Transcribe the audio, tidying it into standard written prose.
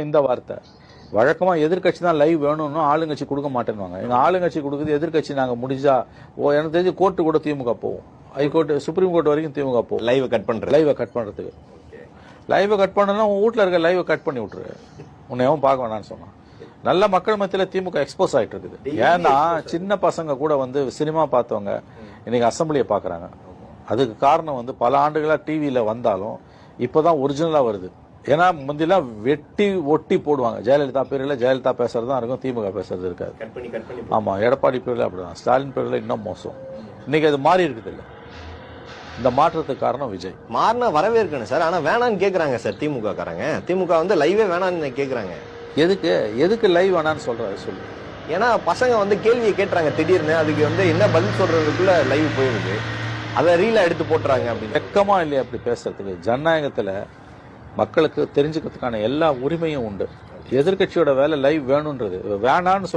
இந்த வார்த்தை வழக்கமா எதிர்கட்சி தான் லைவ் வேணும்னு ஆளுங்கட்சி கொடுக்க மாட்டேன்னுவாங்க. எங்க ஆளுங்கட்சி கொடுக்குது, எதிர்கட்சி நாங்க முடிஞ்சா எனக்கு தெரிஞ்சு கோர்ட்டு கூட திமுக போவோம், ஹைகோர்ட் சுப்ரீம் கோர்ட் வரைக்கும் திமுக போவோம். லைவை கட் பண்றதுக்கு லைவை கட் பண்ணனா உன் வீட்டுல இருக்க லைவை கட் பண்ணி விட்டுரு, உன்னையும் பார்க்க வேணான்னு சொன்னான். நல்ல மக்கள் மத்தியில திமுக எக்ஸ்போஸ் ஆயிட்டு இருக்குது. ஏன்னா சின்ன பசங்க கூட சினிமா பார்த்தவங்க இன்னைக்கு அசம்பிளியை பாக்குறாங்க. அதுக்கு காரணம் பல ஆண்டுகளா டிவியில வந்தாலும் இப்பதான் ஒரிஜினலா வருது. ஏன்னா முந்திலாம் வெட்டி ஒட்டி போடுவாங்க. ஜெயலலிதா பேரில் ஜெயலலிதா பேசுறதுதான் இருக்கும், திமுக பேசுறது இருக்காது. ஆமா, எடப்பாடி பேரில் அப்படிதான், ஸ்டாலின் பேரில் இன்னும் மோசம். இன்னைக்கு அது மாறி இருக்குது இல்ல. இந்த மாற்றத்துக்கு காரணம் விஜய். மாறினா வரவேற்கணும் சார், ஆனா வேணான்னு கேக்குறாங்க சார் திமுக காரங்க. திமுக லைவே வேணான்னு கேக்குறாங்க. எதுக்கு லைவ் வேணான்னு சொல்றாரு சொல்லு. ஏன்னா பசங்க கேள்வியை கேட்டுறாங்க திடீர்னு, அதுக்கு என்ன பதில் சொல்றதுக்குள்ள லைவ் போயிருது, அதை ரீலா எடுத்து போட்டுறாங்க. அப்படி வெக்கமா இல்லையா அப்படி பேசுறதுக்கு? ஜனநாயகத்துல மக்களுக்கு தெரிஞ்சுக்கிறதுக்கான எல்லா உரிமையும் உண்டு. எதிர்கட்சியோட வேலை லைவ் வேணும்ன்றது. வேணான்னு